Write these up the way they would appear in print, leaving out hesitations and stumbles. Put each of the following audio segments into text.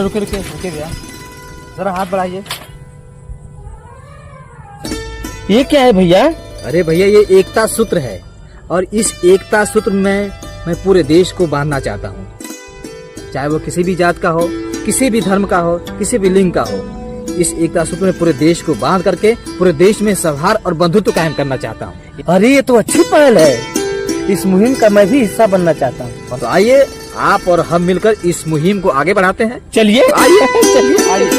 रुके रुके रुके भैया, जरा हाथ बढ़ाइए। ये क्या है भैया? अरे भैया ये एकता सूत्र है और इस एकता सूत्र में मैं पूरे देश को बांधना चाहता हूँ, चाहे वो किसी भी जात का हो, किसी भी धर्म का हो, किसी भी लिंग का हो। इस एकता सूत्र में पूरे देश को बांध करके पूरे देश में सौहार्द और बंधुत्व कायम करना चाहता हूँ। अरे ये तो अच्छी पहल है, इस मुहिम का मैं भी हिस्सा बनना चाहता हूँ। तो आइए आप और हम मिलकर इस मुहिम को आगे बढ़ाते हैं। चलिए आइए चलिए आइए।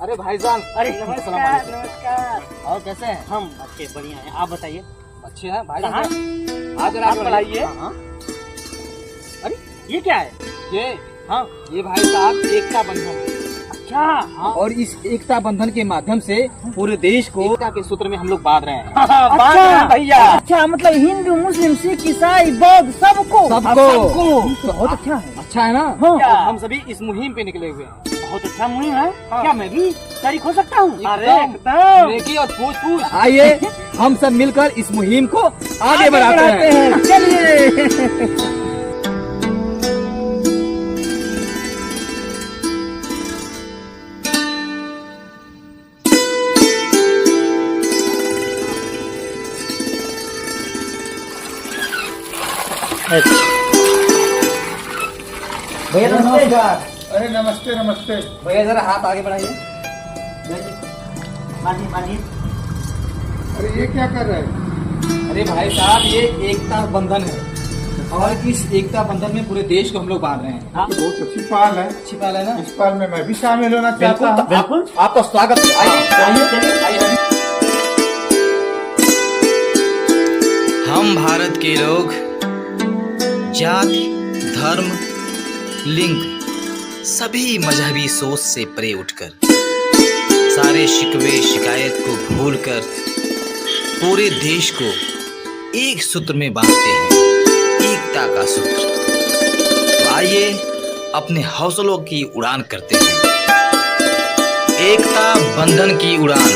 अरे भाईजान, अरे नमस्कार। और कैसे हैं? हम अच्छे बढ़िया हैं, आप बताइए। अच्छे हैं भाई। कहाँ? आज आप बढ़ाइए। अरे ये क्या है? ये हाँ ये भाई साहब एकता बंधन है। अच्छा। हाँ और इस एकता बंधन के माध्यम से पूरे देश को एकता के सूत्र में हम लोग बांध रहे हैं। अच्छा भैया, अच्छा मतलब हिंदू मुस्लिम सिख ईसाई बौद्ध सबको सबको। बहुत अच्छा है। अच्छा है ना? हाँ। और हम सभी इस मुहिम पे निकले हुए हैं। बहुत अच्छा मुहिम है। हाँ। क्या मैं भी शरीक हो सकता हूँ? एकदम। नेकी और पूछ आइए हम सब मिलकर इस मुहिम को आगे बढ़ाते हैं। चलिए। भैया नमस्कार। अरे नमस्ते नमस्ते। भैया जरा हाथ आगे बढ़ाइए। मानिए मानिए। अरे ये क्या कर रहे हैं? अरे भाई साहब ये एकता बंधन है और इस एकता बंधन में पूरे देश को हम लोग बांध रहे हैं। हाँ। तो बहुत अच्छी पहल है। अच्छी पहल है ना? इस पहल में मैं भी शामिल होना चाहता हूँ। बिल्कुल। आपका स्वागत है। आइए चलिए। आइए। हम भारत के लोग जाति, धर्म, लिंग, सभी मजहबी सोच से परे उठकर सारे शिकवे शिकायत को भूलकर पूरे देश को एक सूत्र में बांधते हैं, एकता का सूत्र। तो आइए अपने हौसलों की उड़ान करते हैं, एकता बंधन की उड़ान।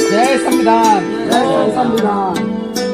जय संविधान। जय संविधान।